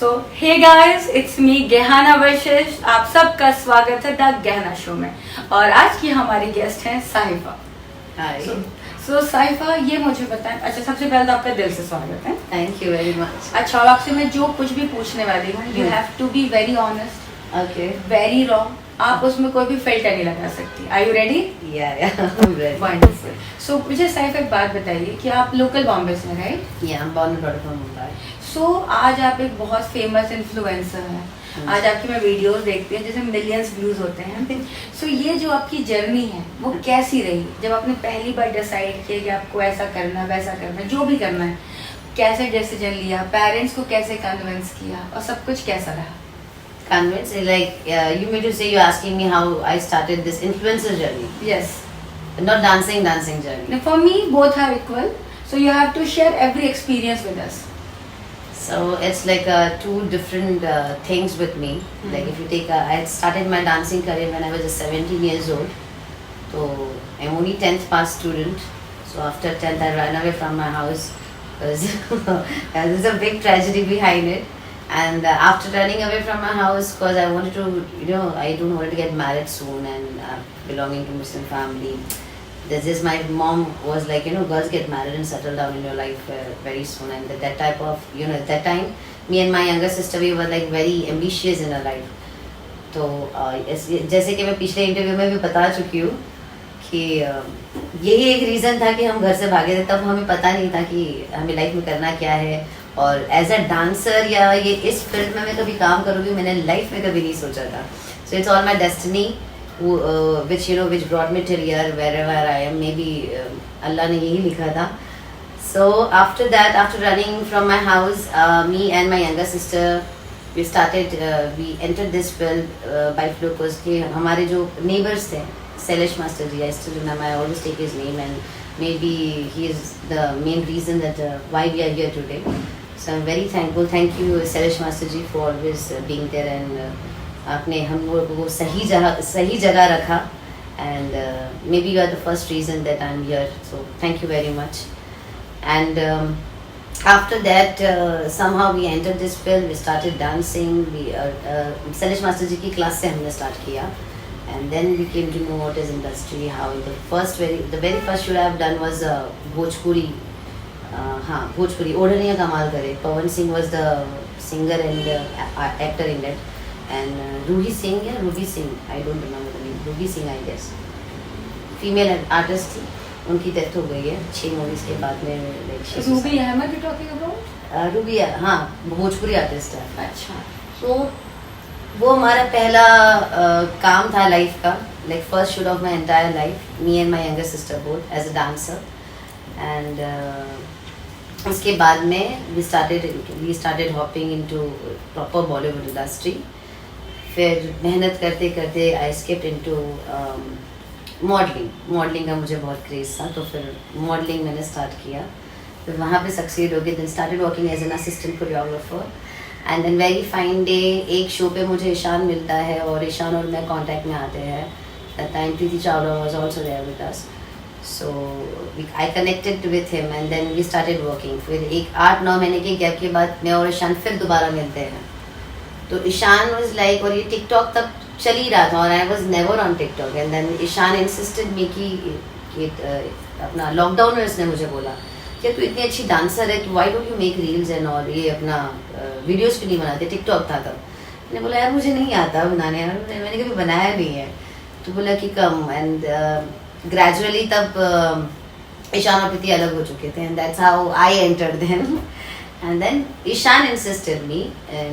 So hey guys, it's me Gehana Vashisht. आप सबका स्वागत है द गेहाना शो में। और आज की हमारी गेस्ट हैं साहिफा। हाय। सो साहिफा, ये मुझे बताएं। अच्छा, सबसे पहले तो आपका दिल से स्वागत है। Thank you very much. अच्छा, और आपसे मैं जो कुछ भी पूछने वाली हूँ, you have to be very honest, okay, very raw. आप उसमें कोई भी फिल्टर नहीं लगा सकती। Are you ready? या रेडी। वंडरफुल। सो मुझे साहिफा एक बात बताइए कि आप लोकल बॉम्बे से हैं, राइट? या I am born and from Mumbai. So आज आप एक बहुत फेमस इन्फ्लुएंसर हैं। आज आपकी मैं वीडियोस देखती हूँ, जैसे मिलियंस व्यूज होते हैं। सो ये जो आपकी जर्नी है वो कैसी रही, जब आपने पहली बार डिसाइड किया कि आपको ऐसा करना वैसा करना, जो भी करना है, कैसे डिसीजन लिया, पेरेंट्स को कैसे कन्विंस किया, और सब कुछ कैसा रहा? Convince, like you mean to say you're asking me how I started this influencer journey? Yes. Not dancing journey. Now, for me, both are equal. So you have to share every experience with us. So it's like two different things with me. Like if you take, I had started my dancing career when I was just 17 years old. So I'm only 10th pass student. So after 10th, I ran away from my house because there's a big tragedy behind it. And after running away from my house, because I wanted to, I don't want to get married soon and belonging to Muslim family. There's just my mom was like, girls get married and settle down in your life very soon. And that type of, at that time, me and my younger sister, we were like very ambitious in our life. तो जैसे कि मैं पिछले interview में भी बता चुकी हूँ कि यही एक रीज़न था कि हम घर से भागे थे। तब हमें पता नहीं था कि हमें लाइफ में करना क्या है, और एज अ डांसर या ये इस फील्ड में मैं कभी काम करूँगी मैंने लाइफ में कभी नहीं सोचा था। So it's all my destiny which brought me till here wherever I am. Maybe Allah ने यही लिखा था. So after that, after running from my house, me and my younger sister we entered this field by fluke, because कि हमारे जो neighbors थे, Sailesh Master ji, I still remember, I always take his name, and maybe he is the main reason that why we are here today. So I'm very thankful. Thank you Sailesh Master ji for always being there, and आपने हम लोगों को सही जगह रखा, and maybe you are the first reason that I'm here. So thank you very much. And after that, somehow we entered this field. We started dancing. We Sailesh Master ji की class से हमने start किया, and then we came to know what is industry. How the very first shoot I have done was Bhojpuri. Bhojpuri ओढ़निया कमाल करे. Pawan Singh was the singer and actor in that. And Ruhi Singh, I don't remember the name. Ruhi Singh, I guess. Female artist थी, उनकी death हो गई है 6 movies के बाद में. Ruby Ahmed, you talking about? Ruby, हाँ, भोजपुरी आर्टिस्ट है. अच्छा. तो वो हमारा पहला काम था लाइफ का, like first shoot of my entire life. Me and my younger sister both as a dancer. And उसके बाद में we started hopping into proper Bollywood industry. फिर मेहनत करते करते आई स्किप्ड इनटू मॉडलिंग का मुझे बहुत क्रेज़ था, तो फिर मॉडलिंग मैंने स्टार्ट किया. फिर वहाँ पे सक्सीड हो गई. Then started working as an assistant choreographer. And then very fine day एक शो पे मुझे ईशान मिलता है, और ईशान और मैं कांटेक्ट में आते हैं. That time Preeti Chawla was also there with us. So I connected with him, and then we started working. फिर एक 8-9 महीने के गैप के बाद मैं और ईशान फिर दोबारा मिलते हैं. तो ईशान वाज लाइक, और ये टिकटॉक तब चल ही रहा था, और I was never on TikTok. And then Ishaan insisted me कि अपना लॉकडाउन में उसने मुझे बोला कि तू इतनी अच्छी डांसर है, तो why don't you make reels and all, ये अपना वीडियोस क्यों नहीं बनाते. टिकटॉक था तब. मैंने बोला यार मुझे नहीं आता बनाने, मैंने कभी बनाया नहीं है. तो बोला कि कम. एंड ग्रेजुअली तब ईशान और प्रीति अलग हो चुके थे, and that's how I entered them. And then Ishan insisted me,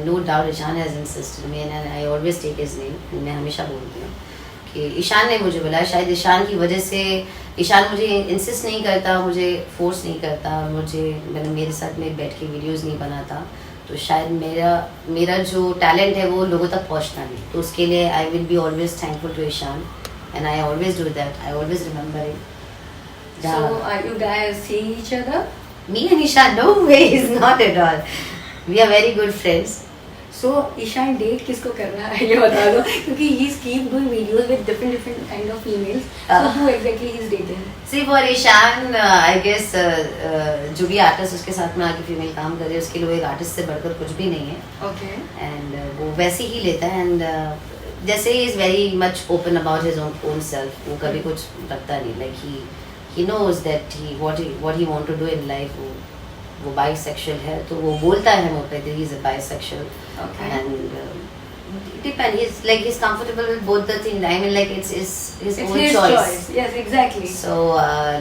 no doubt Ishan has insisted me, and I always take his name. मैं हमेशा बोलती हूँ कि ईशान ने मुझे बोला. शायद ईशान की वजह से, ईशान मुझे इंसिस्ट नहीं करता, मुझे फोर्स नहीं करता, मेरे साथ में बैठ के वीडियोस नहीं बनाता, तो शायद मेरा जो टैलेंट है वो लोगों तक पहुँचता नहीं. तो उसके लिए I will be always thankful to Ishaan, and I always do that. I always remember it. So are you guys seeing each other? Me and Ishan, no way, is not at all. We are very good friends. So Ishaan date किसको कर रहा है ये बता दो, क्योंकि he keep doing videos with different kind of females, so who exactly he is dating? See for Ishaan I guess जो भी आर्टिस्ट उसके साथ में आके फीमेल काम करे उसके लिए वो एक आर्टिस्ट से बढ़कर कुछ भी नहीं है. ओके. एंड वो वैसे ही लेता है. एंड जैसे he is very much open about his own self. वो कभी कुछ रखता नहीं. Like he knows that he what he want to do in life. वो बाइसेक्सुअल है तो वो बोलता है मुझ पे he is a bisexual. And depend he's comfortable with both the things. I mean, like it's his own choice. Yes, exactly. So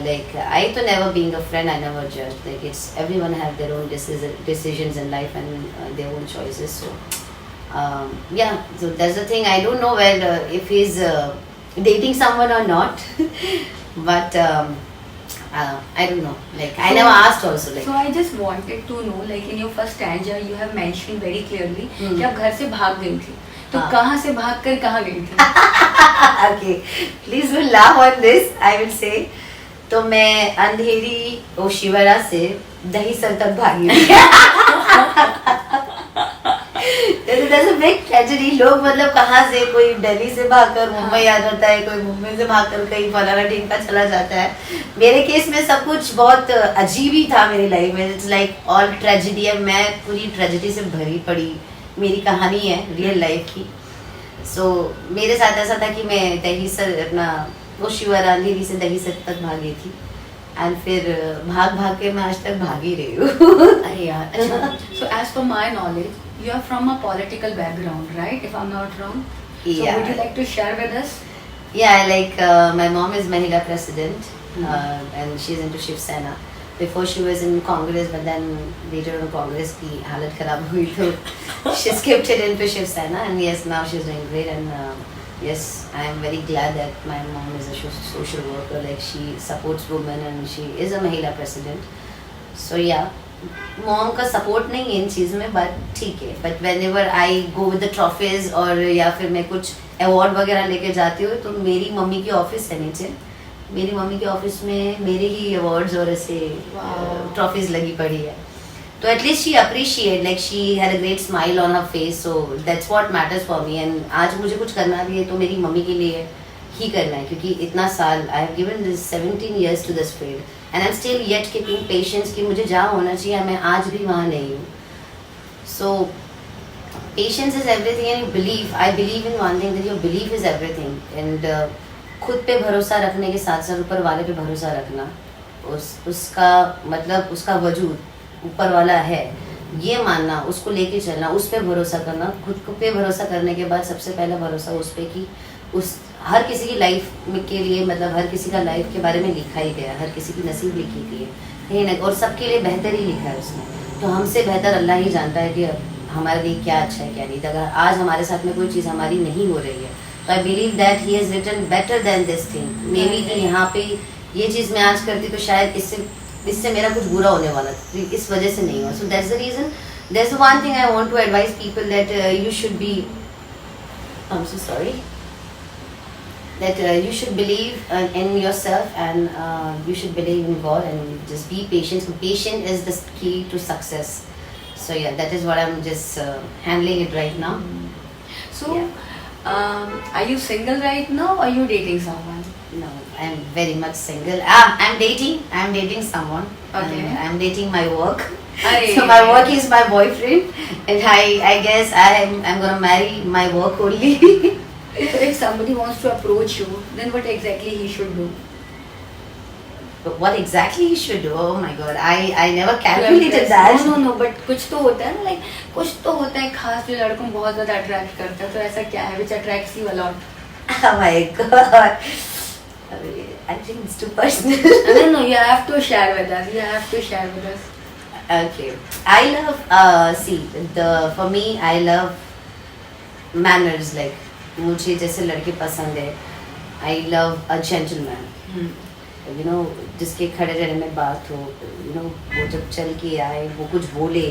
like I to never being a friend, I never judge. Like it's everyone have their own decisions in life and their own choices. So yeah, so that's the thing. I don't know whether if he's dating someone or not. But I don't know. Like I never asked also. Like so I just wanted to know, like in your first stanza, you have mentioned very clearly कि आप घर से भाग गई थी. तो कहाँ से भाग कर कहाँ गई थी? Okay, please will laugh on this. I will say. तो मैं अंधेरी ओशिवरा से दहीसर तक भागी. That's a big tragedy. लोग मतलब कहाँ से कोई दिल्ली से भागकर मुंबई आ जाता है, कोई मुंबई से भागकर कहीं फलाना टीम का चला जाता है. मेरे केस में सब कुछ बहुत अजीब ही था मेरी लाइफ में. इट्स लाइक ऑल ट्रेजेडी है. मैं पूरी ट्रेजेडी से भरी पड़ी मेरी कहानी है रियल लाइफ की. सो मेरे साथ ऐसा था कि मैं दहीसर अपना ओशिवरा अंधेरी से दहीसर तक भागी थी. एंड फिर भाग के मैं आज तक भाग ही रही हूँ. अरे यार. अच्छा. So as per my knowledge, you are from a political background, right? If I'm not wrong. So Yeah. would you like to share with us? Yeah, like my mom is Mahila president, and she's into Shiv Sena. Before she was in Congress, but then later on Congress की हालत खराब हुई तो she skipped it into Shiv Sena, and yes, now she's doing great. And yes, I am very glad that my mom is a social worker. Like she supports women, and she is a Mahila president. So yeah, mom का support नहीं है इन चीज़ में, but ठीक है. But when ever I go with the trophies और या फिर मैं कुछ अवार्ड वगैरह लेके जाती हूँ तो मेरी मम्मी की ऑफिस है नीचे. मेरी मम्मी के ऑफिस में मेरे ही अवार्ड्स और ऐसे ट्रॉफीज लगी पड़ी है. तो at least she appreciate, like she had a great smile on her face. So that's what matters for me. And आज मुझे कुछ करना भी है तो मेरी मम्मी के लिए ही करना है, क्योंकि इतना साल I have given this 17 years to this field. And I'm still yet keeping patience कि मुझे जहाँ होना चाहिए मैं आज भी वहाँ नहीं हूँ. So patience is everything and you believe. I believe in one thing, that your belief is everything. And खुद पे भरोसा रखने के साथ साथ ऊपर वाले पे भरोसा रखना. उसका मतलब उसका वजूद ऊपर वाला है ये मानना, उसको लेके चलना, उस पे भरोसा करना. खुद पे भरोसा करने के बाद सबसे पहला भरोसा उस पे कि उस हर किसी की लाइफ के लिए, मतलब हर किसी का लाइफ के बारे में लिखा ही गया, हर किसी की नसीब लिखी गई है कहीं ना, और सबके लिए बेहतर ही लिखा है उसने. तो हमसे बेहतर अल्लाह ही जानता है कि हमारे लिए क्या अच्छा है क्या नहीं. अगर आज हमारे साथ में कोई चीज़ हमारी नहीं हो रही है तो I believe that he has written better than this thing. Maybe कि यहाँ पे ये चीज़ मैं आज करती तो शायद इससे मेरा कुछ बुरा होने वाला था, इस वजह से नहीं हुआ. So that's the reason. That's the one thing I want to advice people, that you should be, I am so sorry, that you should believe in yourself, and you should believe in God, and just be patient. Patience is the key to success. So yeah, that is what I'm just handling it right now. So Yeah. Are you single right now or are you dating someone? No, I'm very much single. I'm dating someone. Okay. And I'm dating my work. Aye. So my work is my boyfriend, and I guess I'm gonna marry my work only. So if somebody wants to approach you, then what exactly he should do? But what exactly he should do? Oh my God, I never calculated that. No, but कुछ तो होता है ना, like कुछ तो होता है खास जो लड़कों को बहुत ज़्यादा अट्रैक्ट करता है. तो ऐसा क्या है which attracts you a lot? Oh my God, I think it's too personal. No, you have to share with us. You have to share with us. Okay, I love for me I love manners. Like मुझे जैसे लड़के पसंद है. I love a gentleman. You know, जिसके खड़े रहने में बात हो. You know, वो जब चल के आए, वो कुछ बोले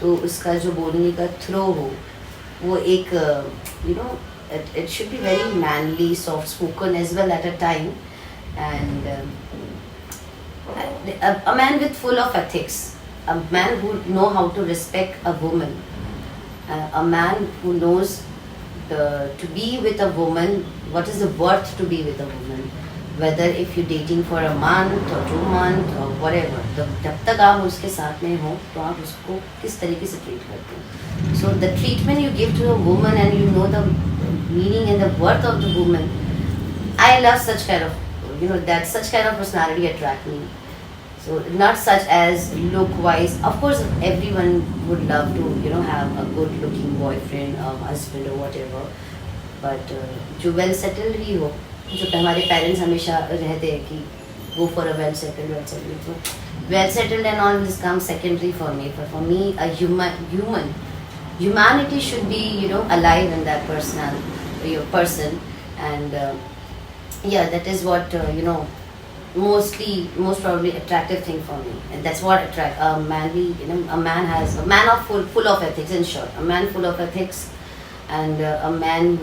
तो उसका जो बोलने का थ्रो हो वो एक you know, it should be very manly, soft spoken as well at a time, and a man with full of ethics, a man who know how to respect a woman, A man who knows to be with a woman, what is the worth to be with a woman, whether if you're dating for a month or 2 months or whatever, तो जब तक आप उसके साथ में हो तो आप उसको किस तरीके से ट्रीट करते हो. So the treatment you give to a woman and you know the meaning and the worth of the woman, I love such kind of, that such kind of personality attract me. So not such as look wise. Of course, everyone would love to, have a good looking boyfriend or husband or whatever. But जो well settled ही हो, जो हमारे parents हमेशा रहते हैं कि go for a well settled. So well settled and all this comes secondary for me. But for me, a humanity should be, alive in that person, and yeah, that is what most probably attractive thing for me, and that's what attract a manly, a man full of ethics. In short, a man full of ethics, and a man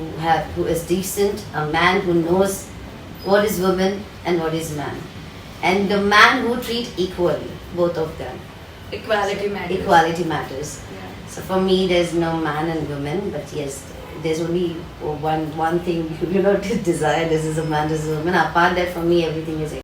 who is decent, a man who knows what is woman and what is man, and the man who treat equally both of them. Equality matters. Equality matters. Yeah. So for me, there's no man and woman, but yes, there's only one thing, to desire. This is a man, this is a woman. Apart that, for me, everything is